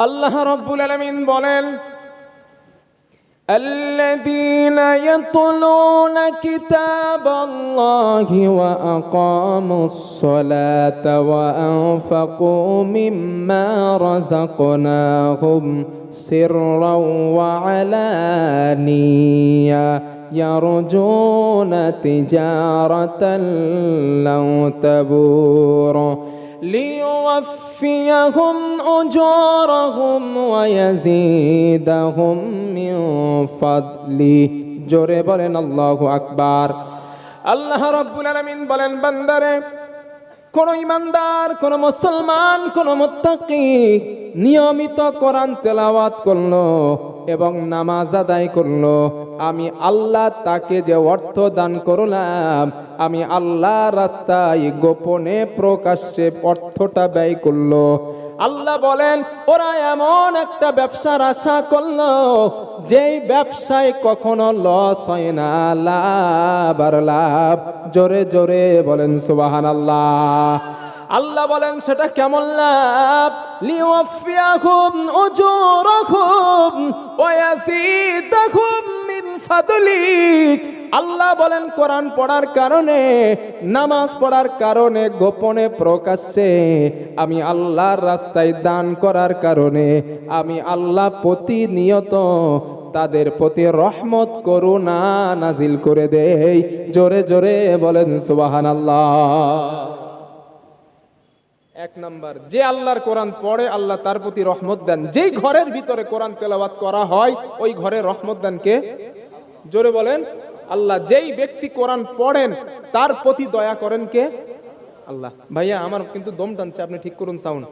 আল্লাহ রাব্বুল আলামিন বলেন, الذين يتلون كتاب الله وأقاموا الصلاة وأنفقوا مما رزقناهم سرا وعلانية يرجون تجارة لن تبور ليوفيهم أجورهم ويزيدهم من فضله জোরে বলেন আল্লাহু আকবার। আল্লাহ রাব্বুল আলামিন বলেন, বান্দারে, কোন ইমানদার, কোন মুসলমান, কোন মুত্তাকি নিয়মিত কোরআন তেলাওয়াত করলো এবং নামাজ আদায় করলো, আমি আল্লাহ তাকে যে অর্থ দান করলাম, আমি আল্লাহ রাস্তায় গোপনে প্রকাশ্যে অর্থটা ব্যয় করলো। আল্লাহ বলেন, ওরা এমন একটা ব্যবসার আশা করলো যেই ব্যবসায় কখনো লস হয় না, লাভ আর লাভ। জোরে জোরে বলেন সুবহানাল্লাহ। আল্লাহ বলেন, সেটা কেমন লাভ? লিওয়াফিয়াহুম উজুরাহুম ওয়া ইয়াজিদাহুম মিন ফাদলিক। আল্লাহ বলেন, কোরআন পড়ার কারণে, নামাজ পড়ার কারণে, গোপনে প্রকাশ্যে আমি আল্লাহর রাস্তায় দান করার কারণে আমি আল্লাহ প্রতিনিয়ত তাদের প্রতি রহমত করুণা নাজিল করে দেই। জোরে জোরে বলেন সুবহানাল্লাহ। এক নাম্বার, যে আল্লাহর কোরআন পড়ে আল্লাহ তার প্রতি রহমত দেন। যেই ঘরের ভিতরে কোরআন তেলাওয়াত করা হয় ওই ঘরে রহমত দেন কে? জোরে বলেন আল্লাহ। যেই ব্যক্তি কোরআন পড়েন তার প্রতি দয়া করেন কে? আল্লাহ। ভাইয়া, আমার কিন্তু দম টানছে, আপনি ঠিক করুন সাউন্ড।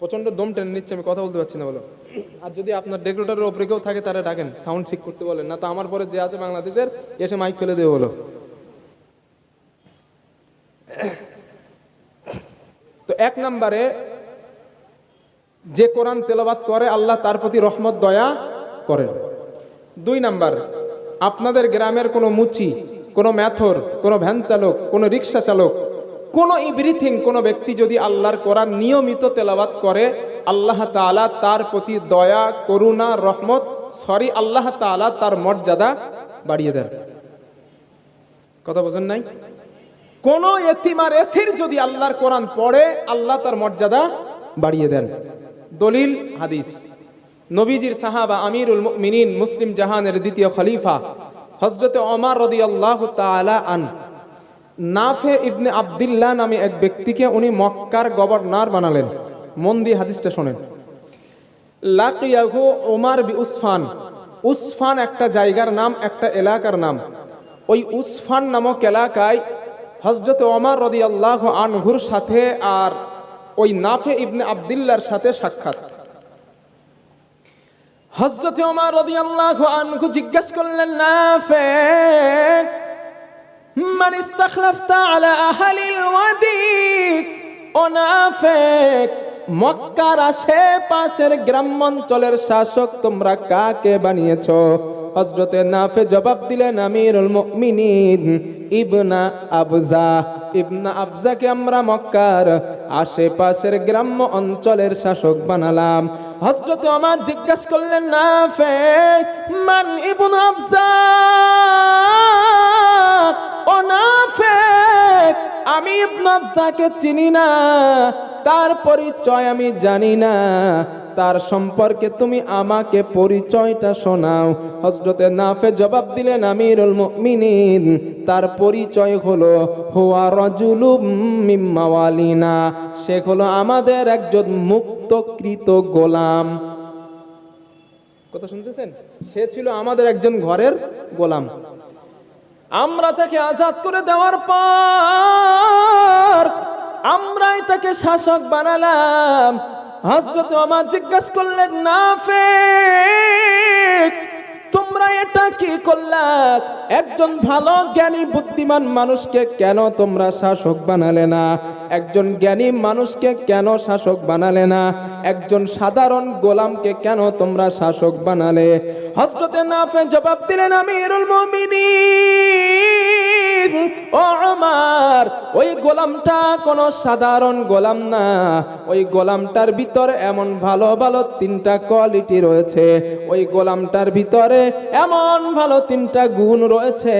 প্রচন্ড দম টেনে নিচ্ছে, আমি কথা বলতে পারছি না বলো। আর যদি আপনার ডেকোরেটরের উপরে কেউ থাকে তারা ডাকেন, সাউন্ড ঠিক করতে বলেন, না তো আমার পরে যে আছে বাংলাদেশের এসে মাইক ফেলে দেবে বলো। তো এক নম্বরে, যে কোরআন তেলাওয়াত করে আল্লাহ তার প্রতি রহমত দয়া করেন। দুই নাম্বার, আপনাদের গ্রামের কোনো মুচি, কোনো ম্যাথর, কোনো ভ্যান চালক, কোনো রিক্সা চালক, কোনো এভরিথিং, কোনো ব্যক্তি যদি আল্লাহর কোরআন নিয়মিত তেলাওয়াত করে আল্লাহ তাআলা তার প্রতি দয়া, করুণা, রহমত, আল্লাহ তাআলা তার মর্যাদা বাড়িয়ে দেন। কথা বোঝেন নাই? কোন এতিম আর এসির যদি আল্লাহর কোরআন পড়ে আল্লাহ তার মর্যাদা বাড়িয়ে দেন। দলিল হাদিস, নবীজির সাহাবা আমিরুল মুমিনিন মুসলিম জাহানের দ্বিতীয় খলিফা হযরতে ওমর রাদিয়াল্লাহু তাআলা আন, নাফে ইবনে আব্দুল্লাহ নামে এক ব্যক্তিকে উনি মক্কার গভর্নর বানালেন। মন দিয়ে হাদিসটা শোনেন। লাকিয়াহু ওমর বিউসফান। উসফান একটা জায়গার নাম, একটা এলাকার নাম। ওই উসফান নামক এলাকায় হযরত ওমর রাদিয়াল্লাহু আনহুর সাথে আর ওই নাফে ইবনে আব্দুল্লাহর সাথে সাক্ষাৎ। হযরত ওমর রাদিয়াল্লাহু আনহু জিজ্ঞাসা করলেন, নাফে, মান ইস্তাখলাফতা আলা আহলিল ওয়াদি? ও নাফে, মক্কার আশেপাশের গ্রামাঞ্চলের শাসক তোমরা কাকে বানিয়েছো? হযরতে নাফে জবাব দিলেন, আমিরুল মুমিনিন ইবনা আবজা। ইবনা আবজাকে আমরা মক্কার আশেপাশের গ্রাম্য অঞ্চলের শাসক বানালাম। হযরত ওমর জিজ্ঞাসা করলেন, নাফে, মান ইবনু আবজা? ও নাফে, আমি ইবনু আবজাকে চিনি না, তার পরিচয় আমি জানি না, তার সম্পর্কে তুমি আমাকে পরিচয়টা শোনাও। হযরতে নাফে জবাব দিলেন, আমিরুল মুমিনিন, তার পরিচয় হলো হুয়া রাজুলুম মিন মাওয়ালিনা, সে হলো আমাদের একজন মুক্তকৃত গোলাম। কথা শুনতেছেন? সে ছিল আমাদের একজন ঘরের গোলাম। আমরা তাকে আজাদ করে দেওয়ার পর আমরাই তাকে শাসক বানালাম। হযরত ওমর জিজ্ঞাসা করলেন, নাফে, তোমরা এটা কি করলা? একজন ভালো জ্ঞানী বুদ্ধিমান মানুষকে কেন তোমরা শাসক বানালে না? একজন জ্ঞানী মানুষকে কেন শাসক বানালে না? একজন সাধারণ গোলামকে কেন তোমরা শাসক বানালে? হযরতে নাফে জবাব দিলেন, আমিরুল মুমিনিন, ও আমার, ওই গোলামটা কোনো সাধারণ গোলাম না, ওই গোলামটার ভিতরে এমন ভালো ভালো তিনটা কোয়ালিটি রয়েছে, ওই গোলামটার ভিতরে এমন ভালো তিনটা গুণ রয়েছে,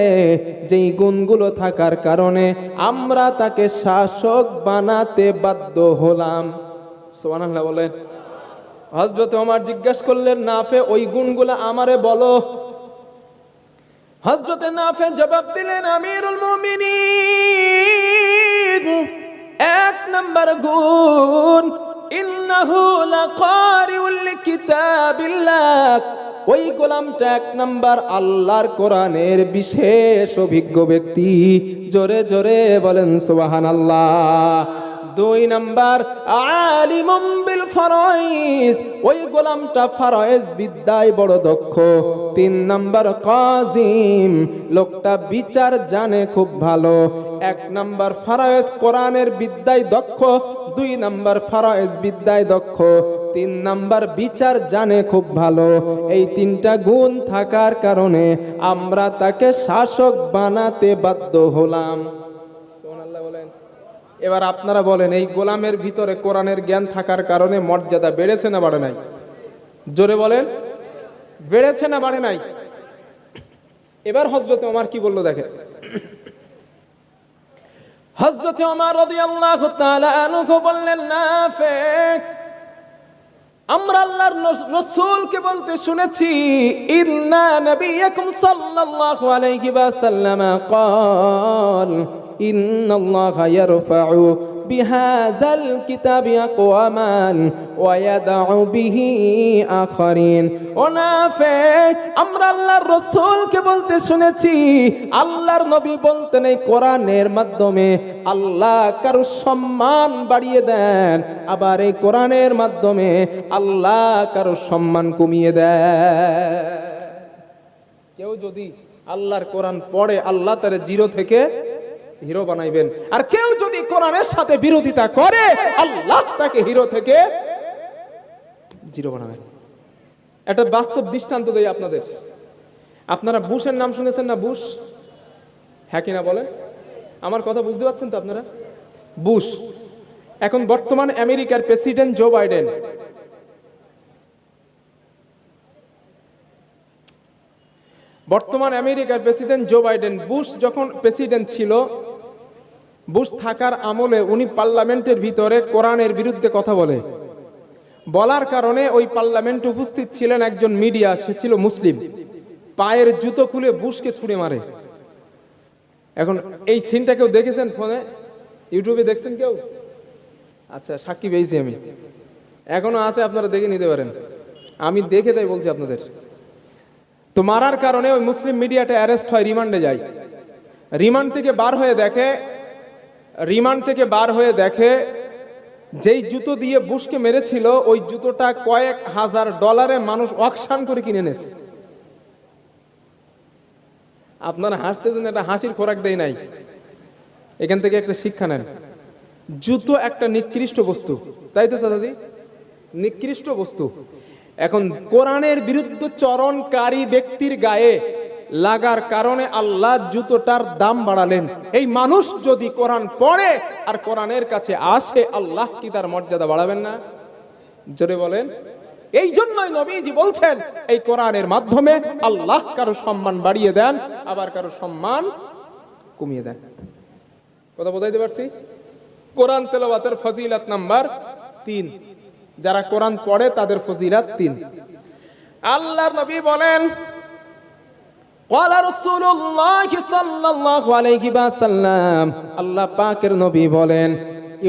যেই গুণগুলো থাকার কারণে আমরা তাকে শাসক বানাতে বাধ্য হলাম। সুবহানাল্লাহ বলেন। হযরত ওমর জিজ্ঞাসা করলেন, নাফে ওই গুণগুলো আমারে বলো। হযরত নাফে জবাব দিলেন, আমিরুল মুমিনিন, এক নাম্বার গুণ, ইন্নাহু লাকারিউল কিতাবিল্লাহ, ওই গোলামটা এক নাম্বার আল্লাহর কোরআনের বিশেষ অভিজ্ঞ ব্যক্তি। জোরে জোরে বলেন সুবহানাল্লাহ। দুই নাম্বার, আলিমুম বিল ফারাইজ, ওই গোলামটা ফারাইজ বিদ্যায় বড় দক্ষ। তিন নাম্বার, কাজিম, লোকটা বিচার জানে খুব ভালো। এক নাম্বার ফারাইজ কোরআনের বিদ্যায় দক্ষ, দুই নাম্বার ফারাইজ বিদ্যায় দক্ষ, তিন নাম্বার বিচার জানে খুব ভালো। এই তিনটা গুণ থাকার কারণে আমরা তাকে শাসক বানাতে বাধ্য হলাম। সুবহানাল্লাহ বলেন। এবার আপনারা বলেন, এই গোলামের ভিতরে কোরআনের জ্ঞান থাকার কারণে মর্যাদা বেড়েছে না বাড়ে নাই? জোরে বলেন, বেড়েছে না বাড়ে নাই? এবার হযরত ওমর কি বললো দেখেন। হযরত ওমর রাদিয়াল্লাহু তাআলা আনহু বললেন, নাফে, আমরা আল্লাহর রাসূলকে বলতে শুনেছি, ইন্না নবিয়াকুম সাল্লাল্লাহু আলাইহি ওয়াসাল্লাম ক্বাল ইন্নাল্লাহা ইয়ারফাউ বিহাযাল কিতাবি আকওয়ামান ওয়া ইয়াদউ বিহি আখারিন। ও নাফে, আমরা আল্লাহর রাসূলকে বলতে শুনেছি, আল্লাহর নবী বলতেন, এই কোরআনের মাধ্যমে আল্লাহ কারো সম্মান বাড়িয়ে দেন, আবার এই কোরআনের মাধ্যমে আল্লাহ কারো সম্মান কমিয়ে দেন। কেউ যদি আল্লাহর কোরআন পড়ে, আল্লাহ তার জিরো থেকে হিরো বানাইবেন, আর কেউ যদি কোরআনের সাথে বিরোধিতা করে, আল্লাহ তাকে হিরো থেকে জিরো বানাবেন। একটা বাস্তব দৃষ্টান্ত দেই আপনাদের। আপনারা বুশের নাম শুনেছেন না? বুশ, হ্যাঁ কিনা বলেন? আমার কথা বুঝতে পারছেন তো আপনারা? বুশ এখন বর্তমান আমেরিকার প্রেসিডেন্ট জো বাইডেন। বর্তমান আমেরিকার প্রেসিডেন্ট জো বাইডেন, বুশ যখন প্রেসিডেন্ট ছিল, বুশ থাকার আমলে উনি পার্লামেন্টের ভিতরে কোরআনের বিরুদ্ধে কথা বলার কারণে ওই পার্লামেন্টে উপস্থিত ছিলেন একজন মিডিয়া, সে ছিল মুসলিম, পায়ের জুতো খুলে বুশকে ছুঁড়ে মারে। এখন এই সিনটা কেউ দেখেছেন? ফোনে, ইউটিউবে দেখছেন কেউ? আচ্ছা, সাক্ষী পেয়েছি আমি, এখনো আছে, আপনারা দেখে নিতে পারেন। আমি দেখে তাই বলছি আপনাদের। তো মারার কারণে ওই মুসলিম মিডিয়াটা অ্যারেস্ট হয়, রিমান্ডে যায়। রিমান্ড থেকে বার হয়ে দেখে যেই জুতো দিয়ে বুশকে মেরেছিল, ওই জুতোটা কয়েক হাজার ডলারে মানুষ অকশন করে কিনে নেছে। আপনারা হাসতেছেন, এটা হাসির খোরাক দেয় নাই। এখান থেকে একটা শিক্ষা নেন। জুতো একটা নিকৃষ্ট বস্তু, তাই তো চাচাজি? নিকৃষ্ট বস্তু। এখন কোরআনের বিরুদ্ধে চরণকারী ব্যক্তির গায়ে লাগার কারণে আল্লাহ জুতোটার দাম বাড়ালেন। এই মানুষ যদি কোরআন পড়ে আর কোরআনের কাছে আসে, আল্লাহ কি তার মর্যাদা বাড়াবেন না? জোরে বলেন। এই জন্যই নবীজি বলছেন, এই কোরআনের মাধ্যমে আল্লাহ কারো সম্মান বাড়িয়ে দেন, আবার কারো সম্মান কমিয়ে দেন। কথা বোঝাইতে পারছি? কোরআন তেলাওয়াতের ফজিলত নাম্বার 3, যারা কোরআন পড়ে তাদের ফজিলত 3। আল্লাহর নবী বলেন, ক্বালা রাসূলুল্লাহ সাল্লাল্লাহু আলাইহি ওয়াসাল্লাম, আল্লাহ পাকের নবী বলেন,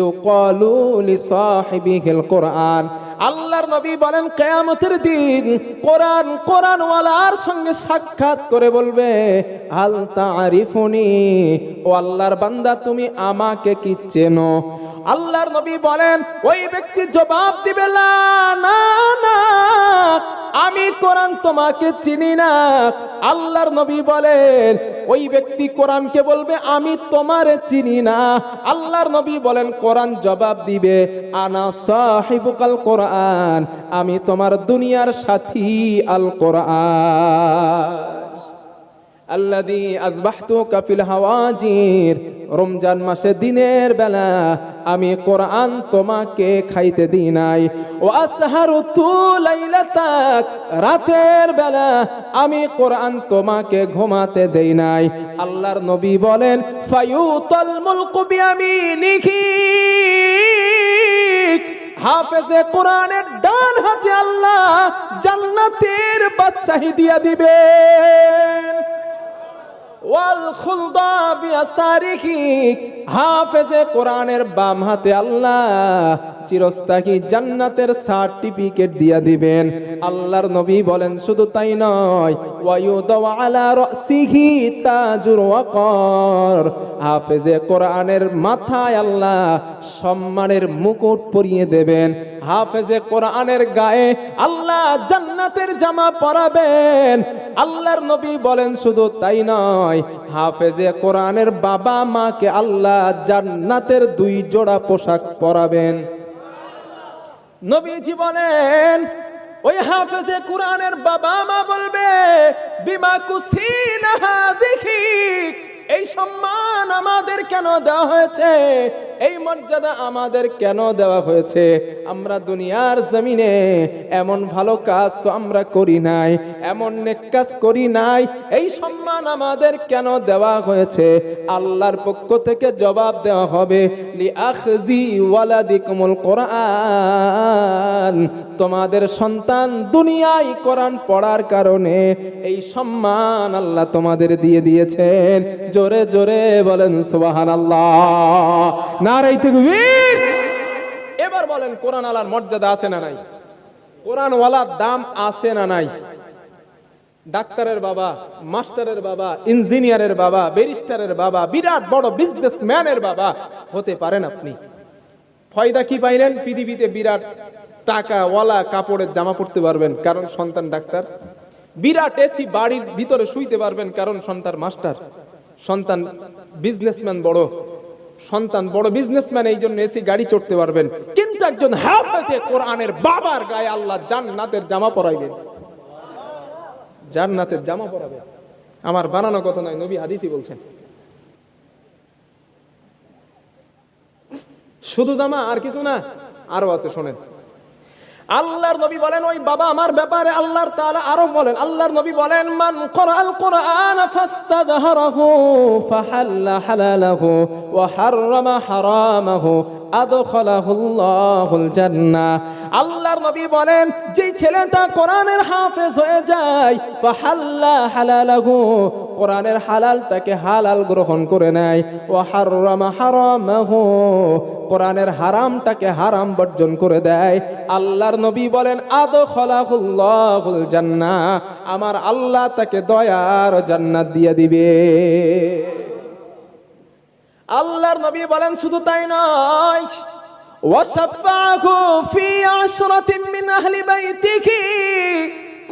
ইউকালু লিসাহিবিল কোরআন, আল্লাহর নবী বলেন, কিয়ামতের দিন কোরআনওয়ালার সঙ্গে সাক্ষাৎ করে বলবে, হাল তা'রিফুনি, ও আল্লাহর বান্দা তুমি আমাকে কি চেনো? আল্লাহর নবী বলেন, ওই ব্যক্তি জবাব দিবে, না না, আমি কোরআন তোমাকে চিনি না। আল্লাহর নবী বলেন, ওই ব্যক্তি কোরআনকে বলবে, আমি তোমারে চিনি না। আল্লাহর নবী বলেন, কোরআন জবাব দিবে, আনা সাহিবুকাল কোরআন, আমি তোমার দুনিয়ার সাথী আল কোরআন। আল্লাযী আযবাহতুকা ফিল হাওয়াজির, রমজান মাসে দিনের বেলা আমি কোরআন তোমাকে খাইতে দিই নাই। ওয়া আসহারতু লাইলাতাক, রাতের বেলা আমি কোরআন তোমাকে ঘুমাতে দেই নাই। আল্লাহর নবী বলেন ফায়ুতাল মুলকু বিয়ামিনিহি, হাফেজে কোরআনের ডান হাতে আল্লাহ জান্নাতের বাদশাহী দিয়া দিবেন। ওয়াল খুলদা বিয়াসারিহি, হাফেজে কোরআনের বাম হাতে আল্লাহ চিরস্থায়ী জান্নাতের সার্টিফিকেট দিয়া দিবেন। আল্লাহর নবী বলেন শুধু তাই নয়, ওয়ায়ুদাউ আলা রাসিহি তাজুর ওয়াকার, হাফেজে কোরআনের মাথায় আল্লাহ সম্মানের মুকুট পরিয়ে দেবেন। হাফেজে কোরআনের গায়ে আল্লাহ জান্নাতের জামা পরাবেন। আল্লাহর নবী বলেন শুধু তাই নয়, হাফেজে কোরআনের বাবা মাকে আল্লাহ জান্নাতের 2 জোড়া পোশাক পরাবেন। নবীজি বলেন ওই হাফেজে কোরআনের বাবা মা বলবে বিমা কুসিনা হাদিহি, এই সম্মান আমাদের কেন দেওয়া হয়েছে, এই মর্যাদা আমাদের কেন দেওয়া হয়েছে? আমরা দুনিয়ার জমিনে এমন ভালো কাজ তো আমরা করি নাই, এমন নেক কাজ করি নাই, এই সম্মান আমাদের কেন দেওয়া হয়েছে? আল্লাহর পক্ষ থেকে জবাব দেওয়া হবে লিআখযি ওয়ালাদিকুমুল কোরআন, তোমাদের সন্তান দুনিয়ায় কোরআন পড়ার কারণে এই সম্মান আল্লাহ তোমাদের দিয়ে দিয়েছেন। জোরে জোরে বলেন সুবহানাল্লাহ, নারে তাকবীর। এবার বলেন কোরআন ওয়ালার মর্যাদা আছে না নাই? কোরআন ওয়ালার দাম আছে না নাই? ডাক্তারের বাবা, মাস্টারের বাবা, ইঞ্জিনিয়ারের বাবা, ব্যারিস্টারের বাবা, বিরাট বড় বিজনেসম্যানের বাবা হতে পারেন আপনি। ফায়দা কি পাইলেন? পৃথিবীতে বিরাট টাকাওয়ালা কাপড়ের জামা পরতে পারবেন কারণ সন্তান ডাক্তার। বিরাট এসি বাড়ির ভিতরে শুইতে পারবেন কারণ সন্তান মাস্টার। সন্তান বিজনেসম্যান, বড় সন্তান বড় বিজনেসম্যান, এই জন্য এসি গাড়ি চড়তে পারবেন। কিন্তু একজন হাফেজে কোরআনের বাবার গায়ে আল্লাহ জান্নাতের জামা পরাইবেন, জান্নাতের জামা পরাবেন। আমার বানানো কথা নয়, নবী হাদিসই বলছেন। শুধু জামা আর কিছু না, আরো আছে, শোনেন। আল্লাহর নবী বলেন ওই বাবা আমার ব্যাপারে আল্লাহর তাআলা আরো বলেন, আল্লাহর নবী বলেন মান ক্বরাআল কুরআন ফাস্তাযহারাহু ফাহাল্লা হালালাহু ওয়া হাররামা হারামাহু আদখালাহুল্লাহুল জান্নাহ। আল্লাহর নবী বলেন যেই ছেলেটা কোরআনের হাফেজ হয়ে যায়, ফাহাল্লা হালালাহু, কোরআনের হালালটাকে হালাল গ্রহণ করে নেয়, ওয়া হাররামা হারামাহু, কোরআনের হারামটাকে হারাম বর্জন করে দেয়, আল্লাহর নবী বলেন আদখালাহুল্লাহুল জান্নাহ, আমার আল্লাহ তাকে দয়ার জান্নাত দিয়ে দিবে। আল্লাহর নবী বলেন শুধু তাই নয়, ওয়াশাফাহু ফি আশরাতিন মিন আহলি বাইতিহি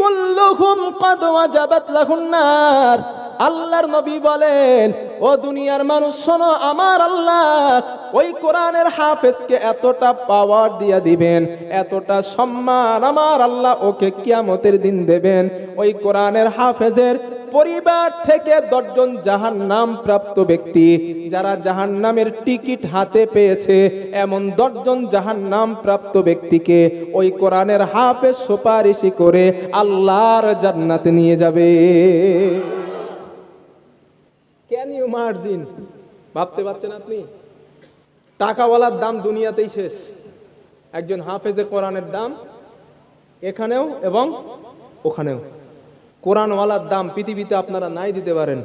কুল্লুহুম ক্বাদ ওয়াজাবাত লাহুন নার। আল্লাহর নবী বলেন ও দুনিয়ার মানুষ শোনো, আমার আল্লাহ ওই কোরআনের হাফেজকে এতটা পাওয়ার দিয়া দিবেন, এতটা সম্মান আমার আল্লাহ ওকে কিয়ামতের দিন দেবেন। ওই কোরআনের হাফেজের পরিবার থেকে 10 জন জাহান্নাম প্রাপ্ত ব্যক্তি, যারা জাহান্নামের টিকিট হাতে পেয়েছে, এমন 10 জন জাহান্নাম প্রাপ্ত ব্যক্তিকে ওই কোরআনের হাফেজ সুপারিশ করে আল্লাহর জান্নাতে নিয়ে যাবে। Can you imagine? ভাবতে পারছেন আপনি? টাকাওয়ালার দাম দুনিয়াতেই শেষ, একজন হাফেজে কোরআনের দাম এখানেও এবং ওখানেও। কোরআনওয়ালার দাম পৃথিবীতে আপনারা নাই দিতে পারেন,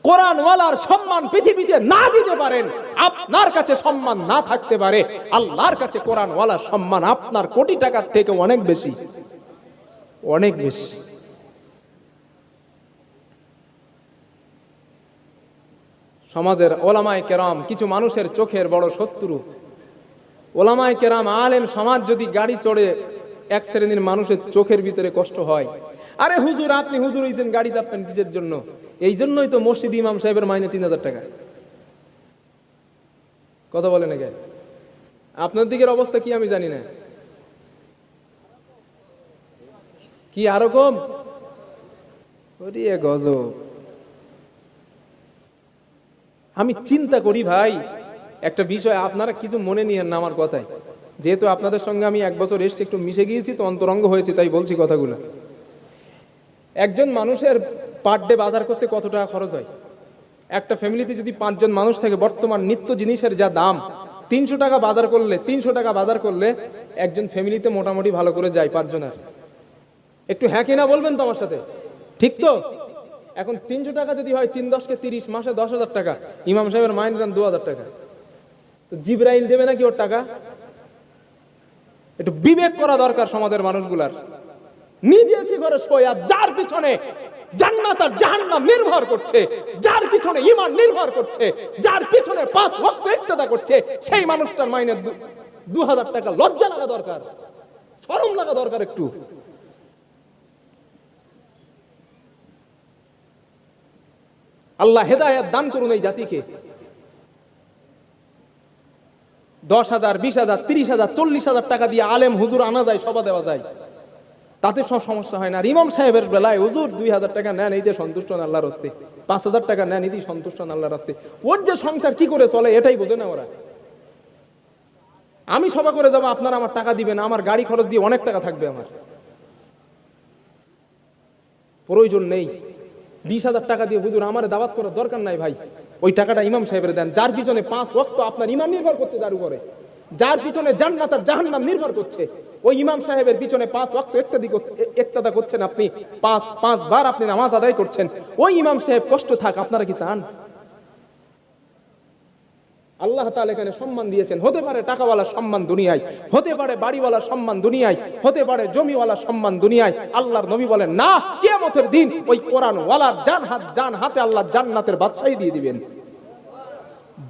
কোরআনওয়ালার সম্মান পৃথিবীতে না দিতে পারেন, আপনার কাছে সম্মান না থাকতে পারে, আল্লাহর কাছে কোরআনওয়ালার সম্মান আপনার কোটি টাকার থেকে অনেক বেশি, অনেক বেশি। সমাজের ওলামায়ে কেরাম কিছু মানুষের চোখের বড় শত্রু। ওলামায়ে কেরাম, আলেম সমাজ যদি গাড়ি চড়ে এক শ্রেণীর মানুষের চোখের ভিতরে কষ্ট হয়, আরে হুজুর আপনি হুজুর হইছেন, গাড়ি চাপবেন কিসের জন্য? এই জন্যই তো মসজিদ ইমাম সাহেবের মাইনে 3000 টাকা। কথা বলেন না কেন? আপনার দিকের অবস্থা কি আমি জানি না, কি আরো কম? ওরে গজব। আমি চিন্তা করি ভাই একটা বিষয়, আপনারা কিছু মনে নিয়েন না আমার কথায়, যেহেতু আপনাদের সঙ্গে আমি 1 বছর এসে একটু মিশে গিয়েছি তো অন্তরঙ্গ হয়েছে, তাই বলছি কথাগুলো। একজন মানুষের পার ডে বাজার করতে কত টাকা খরচ হয়? একটা ফ্যামিলিতে যদি 5 জন মানুষ থাকে, বর্তমান নিত্য জিনিসের যা দাম, 300 টাকা বাজার করলে একজন ফ্যামিলিতে মোটামুটি ভালো করে যায় 5 জনের। একটু হ্যাঁ কিনা বলবেন তো আমার সাথে, ঠিক তো? এখন 300 টাকা যদি হয়, 3 10 কে 30, মাসে 10,000 টাকা। ইমাম সাহেবের মাইনে দেন 2,000 টাকা, তো জিবরাইল দেবে নাকি ওর টাকা? একটু বিবেক করা দরকার সমাজের মানুষগুলার। নিজে এসে ঘরে শোয়া, যার পিছনে জান্নাত আর জাহান্নাম নির্ভর করছে, যার পিছনে ঈমান নির্ভর করছে, যার পিছনে 5 ওয়াক্ত ইক্তেদা করছে, সেই মানুষটার মাইনে 2,000 টাকা। লজ্জা লাগা দরকার, শরম লাগা দরকার একটু। আল্লাহ হেদায়েত দান করুন এই জাতিকে। 10,000, 20,000, 30,000, 40,000 টাকা দিয়ে আলেম হুজুর আনা যায়, সভা দেওয়া যায়, তাতে সব সমস্যা হয় না। আর ইমাম সাহেবের বেলায় হুজুর 2,000 টাকা নেন, এই দিয়ে সন্তুষ্ট হন আল্লাহর রাস্তে, 5,000 টাকা নেন, এই দিয়ে সন্তুষ্ট হন আল্লাহর রাস্তে। ওর যে সংসার কি করে চলে এটাই বোঝে না ওরা। আমি সভা করে যাবো, আপনারা আমার টাকা দিবেন, আমার গাড়ি খরচ দিয়ে অনেক টাকা থাকবে, আমার প্রয়োজন নেই। 20,000 টাকা দিয়ে হুজুর আমার দাওয়াত করার দরকার নাই ভাই, ওই টাকাটা ইমাম সাহেবের দেন। যার পিছনে 5 ওয়াক্ত আপনার ঈমান নির্ভর করতে, যার উপরে, যার পিছনে জান্নাত আর জাহান্নাম নির্ভর করছে, ওই ইমাম সাহেবের পিছনে 5 ওয়াক্ত ইক্তেদা করছেন আপনি, 5 বার আপনি নামাজ আদায় করছেন, ওই ইমাম সাহেব কষ্ট থাক, আপনারা কি চান? আল্লাহ তাআলা এখানে সম্মান দিয়েছেন। হতে পারে টাকাওয়ালা সম্মান দুনিয়ায়, হতে পারে বাড়িওয়ালা সম্মান দুনিয়ায়, হতে পারে জমিওয়ালা সম্মান দুনিয়ায়। আল্লাহর নবী বলেন না, কিয়ামতের দিন ওই কোরআন ওয়ালার ডান হাতে আল্লাহ জান্নাতের বাদশাহী দিয়ে দিবেন,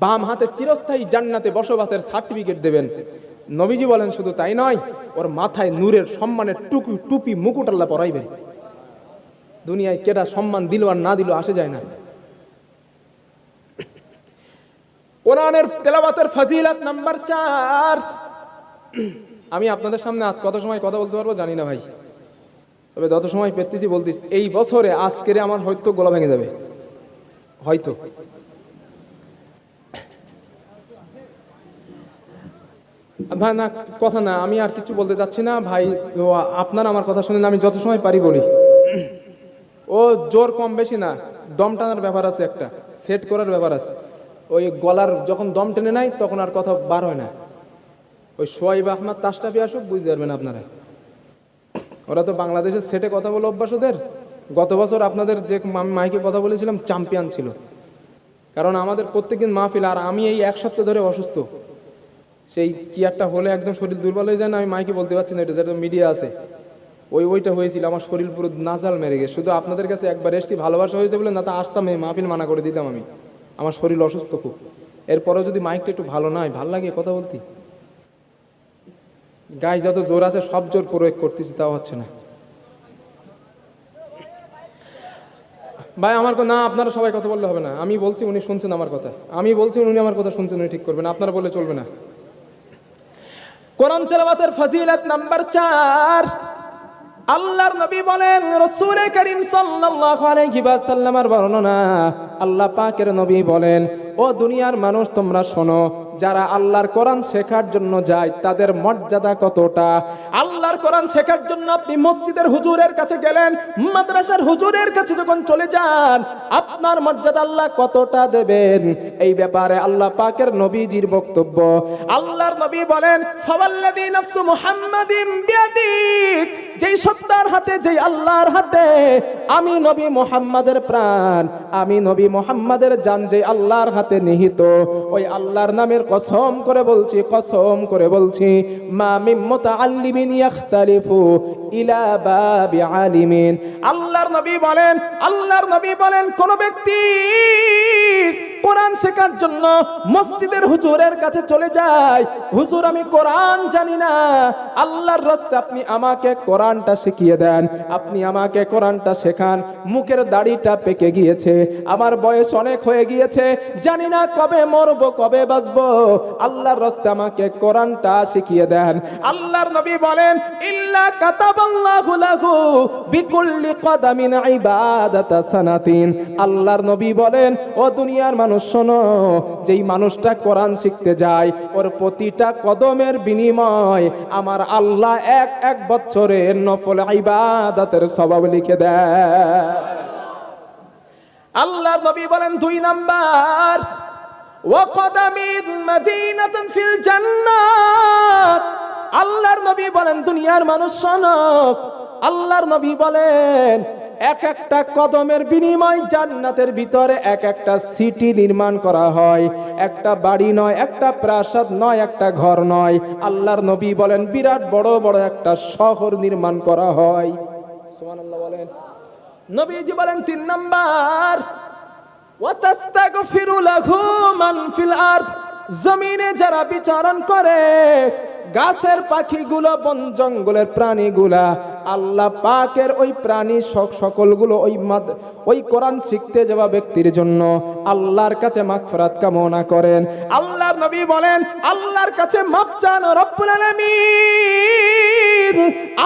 বাম হাতে চিরস্থায়ী জান্নাতে বসবাসের সার্টিফিকেট দেবেন। নবীজি বলেন শুধু তাই নয়, ওর মাথায় নূরের সম্মানের টুপি মুকুট আল্লাহ পরাইবেন। দুনিয়ায় কেডা সম্মান দিল আর না দিল আসে যায় না। কোরআনের তেলাওয়াতের ফজিলত নাম্বার 4। আমি আপনাদের সামনে আজ কত সময় কথা বলতে পারবো জানি না ভাই, তবে যত সময় পেতেছি বলতেছি, এই বছরে আজকের আমার হয়তো গলা ভেঙে যাবে, হয়তো। ভাই না, কথা না, আমি আর কিছু বলতে চাচ্ছি না ভাই, আপনারা আমার কথা শুনেন, আমি যত সময় পারি বলি। ও জোর কম বেশি না, দম টানার ব্যাপার আছে, একটা সেট করার ব্যাপার আছে। ওই গলার যখন দম টেনে নাই তখন আর কথা বার হয় না। ওই সোয়াইব আহমদ তাশরাফি আসুক, বুঝতে পারবেন আপনারা। ওরা তো বাংলাদেশের সেটে কথা বলে অভ্যাস ওদের। গত বছর আপনাদের যে মাইকে কথা বলেছিলাম, চ্যাম্পিয়ন ছিল, কারণ আমাদের প্রত্যেকদিন মাহফিল। আর আমি এই 1 সপ্তাহ ধরে অসুস্থ, সেই কি একটা হলে একদম শরীর দুর্বল হয়ে যায় না, আমি মাইকে বলতে পারছি না, এটা যেটা মিডিয়া আছে, ওইটা হয়েছিল। আমার শরীর পুরো নাজাল মেরে গেছে। শুধু আপনাদের কাছে একবার এসেছি, ভালোবাসা হয়েছে বলে, না তা আসতাম, এই মাহফিল মানা করে দিতাম আমি। আমার শরীর অসুস্থ খুব, এরপরেও যদি মাইকটা একটু ভালো নয়, ভাল লাগে কথা বলতে। গায়ে যত জোর আছে সব জোর প্রয়োগ করতেছি, তাও হচ্ছে না ভাই। আমার না, আপনারা সবাই কথা বললে হবে না। আমি বলছি, উনি শুনছেন আমার কথা, আমি বলছি, উনি আমার কথা শুনছেন, উনি ঠিক করবেন, আপনারা বললে চলবে না। কোরআন তেলাওয়াতের ফজিলত নাম্বার 4। আল্লাহর নবী বলেন, রাসূল করিম সাল্লাল্লাহু আলাইহি ওয়াসাল্লামের বর্ণনা, আল্লাহ পাকের নবী বলেন, ও দুনিয়ার মানুষ তোমরা শোনো, যারা আল্লাহর কোরআন শেখার জন্য যায় তাদের মর্যাদা কতটা। আল্লাহর কোরআন শেখার জন্য আপনি মসজিদের হুজুরের কাছে গেলেন, মাদ্রাসার হুজুরের কাছে যখন চলে যান, আপনার মর্যাদা আল্লাহ কতটা দেবেন, এই ব্যাপারে আল্লাহ পাকের নবীজির বক্তব্য। আল্লাহর নবী বলেন, ফাওয়াল্লাযী নাফসু মুহাম্মাদিন বিয়াদিক, যেই সত্তার হাতে, যেই আল্লাহর হাতে আমি নবী মুহাম্মাদের প্রাণ, আমি নবী মুহাম্মাদের জান যে আল্লাহর হাতে নিহিত, ওই আল্লাহর নামের কসম করে বলছি, কসম করে বলছি, মা মিন মুতাআল্লিমিন ইখতালিফু ইলা বাবি আলিমিন। আল্লাহর নবী বলেন, কোন ব্যক্তি কোরআন শেখার জন্য মসজিদের হুজুরের কাছে চলে যায়, হুজুর আমি কোরআন জানি না, আল্লাহর রাস্তায় আপনি আমাকে কোরআনটা শিখিয়ে দেন, আপনি আমাকে কোরআনটা শেখান, মুখের দাড়িটা পেকে গিয়েছে, আমার বয়স অনেক হয়ে গিয়েছে, জানি না কবে মরবো কবে বাঁচবো, আল্লাহর রাস্তায় আমাকে কোরআনটা শিখিয়ে দেন। আল্লাহর নবী বলেন, ইল্লা কাতাবাল্লাহু লাহু বিকুল্লি কদামিন ইবাদাতা সানাতিন। আল্লাহর নবী বলেন, ও দুনিয়ার মানুষ মানুষ শোনো, যেই মানুষটা কোরআন শিখতে যায় ওর প্রতিটা কদমের বিনিময় আমার আল্লাহ এক এক বছরের নফল ইবাদতের সওয়াব লিখে দেয়। আল্লাহ নবী বলেন 2 নাম্বার, ওয়াকাদামিন মাদিনাতুন ফিল জান্নাত। আল্লাহর নবী বলেন দুনিয়ার মানুষ শোনো, আল্লাহর নবী বলেন এক একটা কদমের বিনিময় জান্নাতের ভিতরে এক একটা সিটি নির্মাণ করা হয়। একটা বাড়ি নয়, একটা প্রাসাদ নয়, একটা ঘর নয়, আল্লাহর নবী বলেন বিরাট বড় বড় একটা শহর নির্মাণ করা হয়। সুবহানাল্লাহ বলেন। নবীজি বলেন 3 নাম্বার, ওয়াতাস্তাগফিরু লাহু মান ফিল আরদ। জমিনে যারা বিচরণ করে, গাছের পাখিগুলো, বন জঙ্গলের প্রাণীগুলা, আল্লাহ পাকের ওই প্রাণী সকলগুলো ওই কোরআন শিখতে যাওয়া ব্যক্তির জন্য আল্লাহর কাছে মাগফিরাত কামনা করেন। আল্লাহর নবী বলেন আল্লাহর কাছে মাপ চান, রব্বুল আলামিন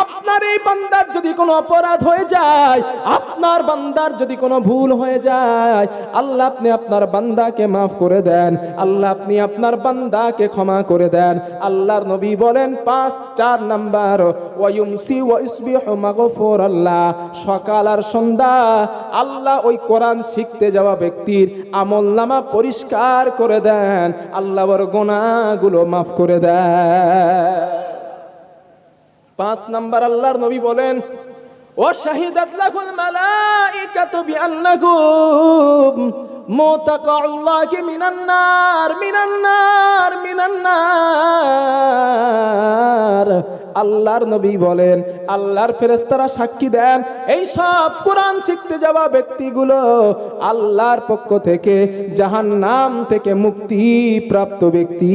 আপনার এই বান্দার যদি কোনো অপরাধ হয়ে যায়, আপনার বান্দার যদি কোনো ভুল হয়ে যায়, আল্লাহ আপনি আপনার বান্দাকে মাফ করে দেন, আল্লাহ আপনি আপনার বান্দাকে ক্ষমা করে দেন। আল্লাহর নবী বলেন 4 নাম্বার, ওয়ায়ুমসি ওয়া ইসবিহু মাগফুরাল্লাহ। সকাল আর সন্ধ্যা আল্লাহ ওই কোরআন শিখতে যাওয়া ব্যক্তির আমলনামা পরিষ্কার করে দেন, আল্লাহ ওর গুনাহগুলো মাফ করে দেন। 5 নাম্বার আল্লাহর নবী বলেন, ওয়া শাহিদাত লাহুল মালাইকাতু বিআন্নাকুম মুতাকাউল্লাহি মিনান নার মিনান নার মিনান নার। আল্লাহর নবী বলেন আল্লাহর ফেরেশতারা সাক্ষী দেন এই সব কোরআন শিখতে যাওয়া ব্যক্তিগুলো আল্লাহর পক্ষ থেকে জাহান্নাম থেকে মুক্তি প্রাপ্ত ব্যক্তি।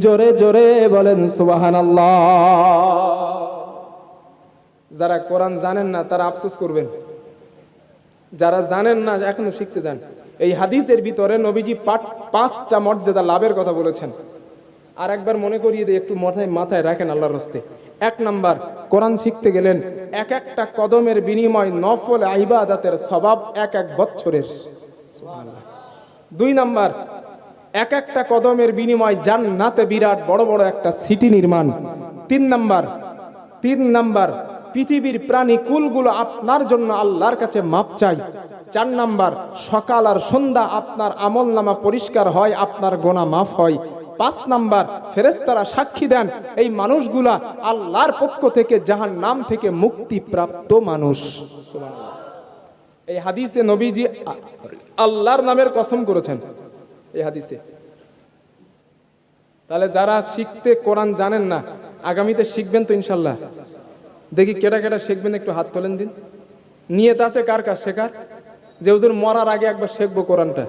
জোরে জোরে বলেন সুবহানাল্লাহ। যারা কোরআন জানেন না তারা আফসোস করবেন, যারা জানেন না এখনো শিখতে যান। এই হাদিসের ভিতরে নবীজি 5টা মর্যাদা লাভের কথা বলেছেন। আর একবার মনে করিয়ে দিয়ে একটু মাথায় রাখেন আল্লাহর রাস্তে। 1 নাম্বার, কোরআন শিখতে গেলেন এক একটা কদমের বিনিময় নফল ইবাদতের সওয়াব এক এক বছরের। সুবহানাল্লাহ। 2 নাম্বার, এক একটা কদমের বিনিময় জান্নাতে বিরাট বড় বড় একটা সিটি নির্মাণ। 3 নাম্বার, পৃথিবীর প্রাণী কুলগুলো আপনার জন্য আল্লাহর কাছে মাপ চাই। 4 নাম্বার, সকাল আর সন্ধ্যা আপনার আমলনামা পরিষ্কার হয়, আপনার গুনাহ মাফ হয়। 5 নাম্বার, ফেরেশতারা সাক্ষী দেন এই মানুষগুলা আল্লাহর পক্ষ থেকে জাহান্নাম থেকে মুক্তি প্রাপ্ত মানুষ। সুবহানাল্লাহ। এই হাদিসে নবীজি আল্লাহর নামের কসম করেছেন এই হাদিসে। তাহলে যারা শিখতে কোরআন জানেন না আগামীতে শিখবেন তো ইনশাল্লাহ? দেখি কেটা কেটা শিখবেন, একটু হাত তোলেন দিন। নিয়ত আছে কার কাছে শেখার? যে হুজুর মরার আগে একবার শিখবো কোরআনটা।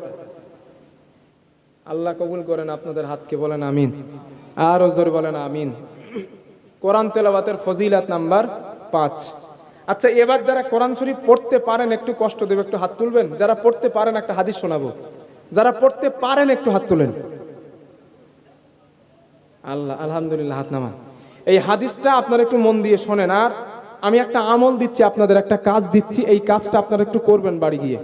আল্লাহ কবুল করেন আপনাদের হাতকে, বলেন আমিন। আর জোরে বলেন আমিন। কোরআন তেলাওয়াতের ফজিলাত নাম্বার 5। আচ্ছা, এবার যারা কোরআন শরীফ পড়তে পারেন একটু কষ্ট দেবে, একটু হাত তুলবেন। যারা পড়তে পারেন একটা হাদিস শোনাবো, যারা পড়তে পারেন একটু হাত তুলেন। আল্লাহ, আলহামদুলিল্লাহ, হাত নামান। এই হাদিসটা আপনারা একটু মন দিয়ে শোনেন। আর আমি একটা আমল দিচ্ছি আপনাদের, একটা কাজ দিচ্ছি, এই কাজটা আপনারা একটু করবেন বাড়ি গিয়ে।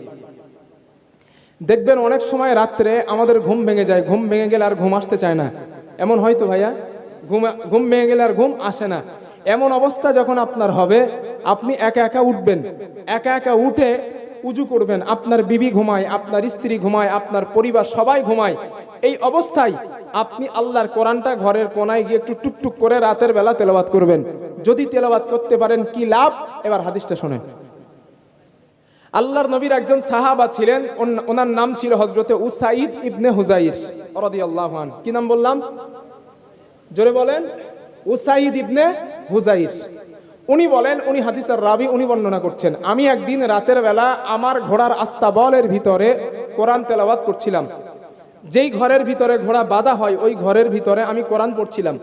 দেখবেন অনেক সময় রাত্রে আমাদের ঘুম ভেঙে যায়, ঘুম ভেঙে গেলে আর ঘুম আসতে চায় না। এমন হয়তো ভাইয়া, ঘুম ভেঙে গেলে আর ঘুম আসে না। এমন অবস্থা যখন আপনার হবে, আপনি একা একা উঠবেন, একা একা উঠে উজু করবেন। আপনার বিবি ঘুমায়, আপনার স্ত্রী ঘুমায়, আপনার পরিবার সবাই ঘুমায়। এই অবস্থায় আপনি আল্লাহর কোরআনটা ঘরের কোনায় গিয়ে একটু টুকটুক করে রাতের বেলা তেলাওয়াত করবেন। যদি তেলাওয়াত করতে পারেন কি লাভ, এবার হাদিসটা শোনেন। আল্লাহর নবীর একজন সাহাবা ছিলেন, ওনার নাম ছিল হযরতে উসাইদ ইবনে হুযাইর রাদিয়াল্লাহু আনহু। কি নাম বললাম? জোরে বলেন। উসাইদ ইবনে হুযাইর। উনি বলেন, উনি হাদিসের রাবি, উনি বর্ণনা করছেন, আমি একদিন রাতের বেলা আমার ঘোড়ার আস্তাবলের ভিতরে কোরআন তেলাওয়াত করছিলাম। যেই ঘরের ভিতরে ঘোড়া বাঁধা হয় ওই ঘরের ভিতরে আমি কোরআন পড়ছিলাম।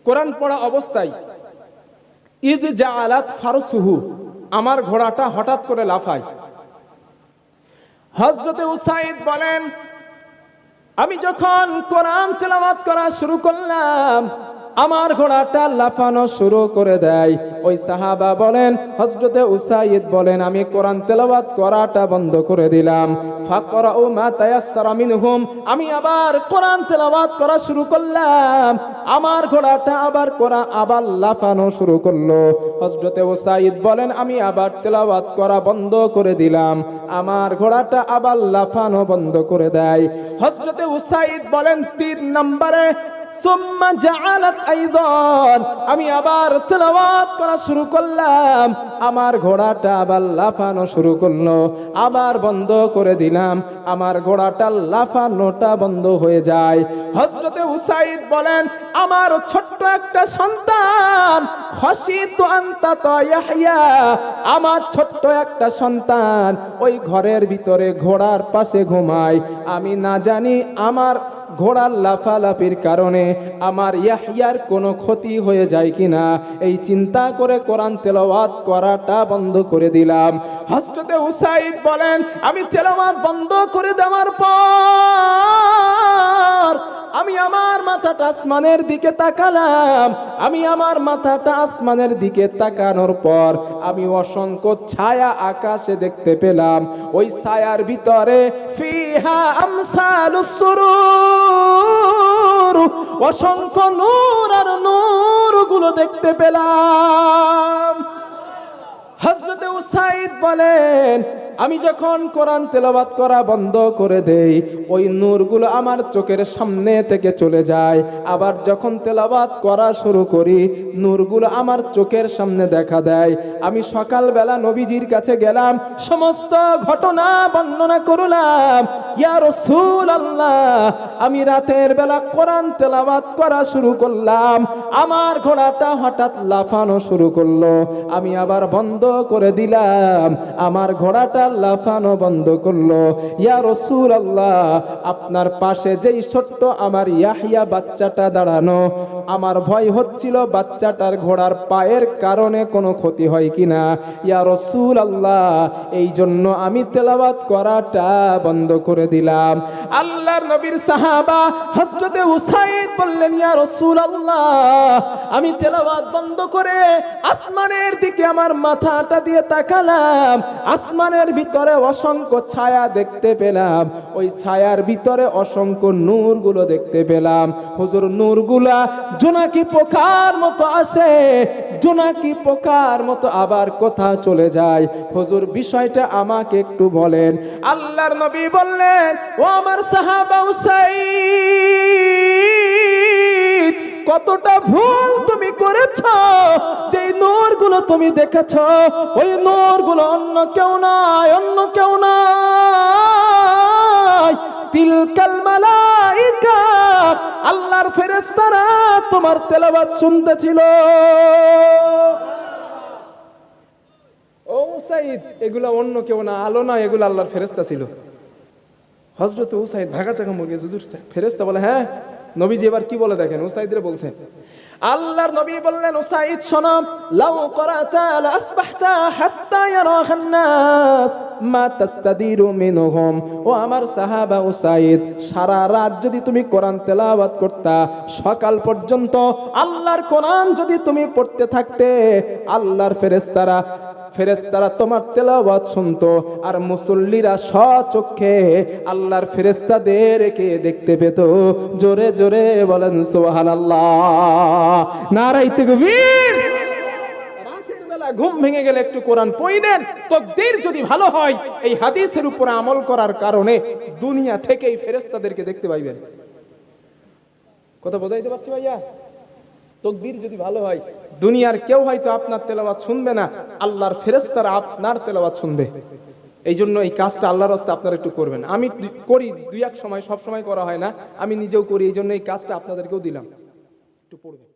কোরআন পড়া অবস্থায় ইদ জাআলাত ফারসুহু, আমার ঘোড়াটা হঠাৎ করে লাফায়। হযরতে উসাইদ বলেন, আমি যখন কোরআন তেলাওয়াত করা শুরু করলাম, আমার ঘোড়াটা লাফানো শুরু করে দেয়। ওই সাহাবা বলেন, হযরতে উসাইদ বলেন, আমি কোরআন তেলাওয়াত করাটা বন্ধ করে দিলাম। ফাকরাউ মা তায়াসসারা মিনহুম, আমি আবার কোরআন তেলাওয়াত করা শুরু করলাম। আমার ঘোড়াটা আবার লাফানো শুরু করলো। হযরতে উসাইদ বলেন, আমি আবার তেলাওয়াত করা বন্ধ করে দিলাম। আমার ঘোড়াটা আবার লাফানো বন্ধ করে দেয়। হযরতে উসাইদ বলেন 3 নম্বরে সুম্মা জাআলাত আইযান, আমি আবার তেলাওয়াত করা শুরু করলাম। আমার ঘোড়াটা আবার লাফানো শুরু করলো, আবার বন্ধ করে দিলাম। আমার ঘোড়াটা লাফানোটা বন্ধ হয়ে যায়। হযরতে উসাইদ বলেন, আমার ছোট্ট একটা সন্তান খশিতু আনতা ইয়াহইয়া, আমার ছোট্ট একটা সন্তান ওই ঘরের ভিতরে ঘোড়ার পাশে ঘুমায়। আমি না জানি আমার ঘোড়ার লাফালাফির কারণে আমার ইয়াহইয়ার কোনো ক্ষতি হয়ে যায় কিনা, এই চিন্তা করে কোরআন তেলাওয়াত করাটা বন্ধ করে দিলাম। হযরতে উসাইদ বলেন, আমি তেলাওয়াত বন্ধ করে দেওয়ার পর আমি আমার মাথাটা আসমানের দিকে তাকালাম। আমি আমার মাথাটা আসমানের দিকে তাকানোর পর আমি অসংখ্য ছায়া আকাশে দেখতে পেলাম। ওই ছায়ার ভিতরে ফিহা আমসালুস সুরুর, অসংখ্য নূর আর নূরগুলো দেখতে পেলাম। হযরতে উসাইদ বলেন, আমি যখন কোরআন তেলাওয়াত করা বন্ধ করে দেই, ওই নূরগুলো আমার চোখের সামনে থেকে চলে যায়। আবার যখন তেলাওয়াত করা শুরু করি, নূরগুলো আমার চোখের সামনে দেখা দেয়। আমি সকালবেলা নবীজির কাছে গেলাম, সমস্ত ঘটনা বর্ণনা করলাম। ইয়া রাসূলুল্লাহ, আমি রাতের বেলা কোরআন তেলাওয়াত করা শুরু করলাম, আমার ঘোড়াটা হঠাৎ লাফানো শুরু করলো। আমি আবার বন্ধ করে দিলাম, আমার ঘোড়াটা লাফানো বন্ধ করলো। ইয়া রাসূলুল্লাহ, আপনার পাশে যেই ছোট্ট আমার ইয়াহইয়া বাচ্চাটা দাঁড়ানো, আমার ভয় হচ্ছিল বাচ্চাটার ঘোড়ার পায়ের কারণে কোনো ক্ষতি হয় কিনা। ইয়া রাসূলুল্লাহ, এই জন্য আমি তেলাওয়াত করাটা বন্ধ করে দিলাম। আল্লাহর নবীর সাহাবা হযরতে উসাইদ বললেন, ইয়া রাসূলুল্লাহ, আমি তেলাওয়াত বন্ধ করে আসমানের দিকে আমার মাথাটা দিয়ে তাকালাম। আসমানের ভিতরে অসংখ্য ছায়া দেখতে পেলাম। ওই ছায়ার ভিতরে অসংখ্য নূরগুলো দেখতে পেলাম। হুজুর, নূরগুলা জোনাকি পোকার মতো আসে, জোনাকি পোকার মতো আবার কোথাও চলে যায়। হুজুর, বিষয়টা আমাকে একটু বলেন। আল্লাহর নবী বললেন, ও আমার সাহাবা উসাইদ, কতটা ভুল তুমি করেছো। যেই নূরগুলো তুমি দেখেছো, ওই নূরগুলো অন্য কেউ নয়, অন্য কেউ নয়। তিলকাল মালাইকা, আল্লাহর ফেরেশতারা তোমার তেলাওয়াত শুনতেছিল। ও উসাইদ, এগুলো অন্য কেউ না, আলো না, এগুলো আল্লাহর ফেরেশতা ছিল। হযরত উসাইদ ভাগা চাকা মুরগি, হুজুর ফেরেশতা বলে, হ্যাঁ। নবীজি এবার কি বলে দেখেন, উসাইদরে বলছেন। আল্লাহর নবী বললেন, উসাইদ শোনো, লাউ করাতা লাসবাহতা হাত্তা ইয়ারাখান নাস মা তাস্তাদিরু মিনহুম। ও আমার সাহাবা উসাইদ, সারা রাত যদি তুমি কোরআন তেলাওয়াত করতা, সকাল পর্যন্ত আল্লাহর কোরআন যদি তুমি পড়তে থাকতে, আল্লাহর ফেরেশতারা তোমার তেলাওয়াত শুনতো, আর মুসল্লিরা স্বচক্ষে আল্লাহর ফেরেশতাদেরকে দেখতে পেত। জোরে জোরে বলেন সুবহানাল্লাহ, নারায়ে তাকবীর। রাতের বেলা ঘুম ভেঙে গেলে একটু কোরআন পড়েন, তাকদীর যদি ভালো হয়, এই হাদিসের উপর আমল করার কারণে দুনিয়া থেকেই ফেরেশতাদেরকে দেখতে পাইবেন। কথা বোঝাইতে পারছি ভাইয়া? তাকদীর যদি ভালো হয়, দুনিয়ার কেউ হয়তো আপনার তেলাওয়াত শুনবে না, আল্লাহর ফেরেশতারা আপনার তেলাওয়াত শুনবে। এই জন্য এই কাজটা আল্লাহর রাস্তায় আপনারা একটু করবেন। আমি করি দুই এক সময়, সব সময় করা হয় না, আমি নিজেও করি। এই জন্য এই কাজটা আপনাদেরকেও দিলাম, একটু পড়বেন।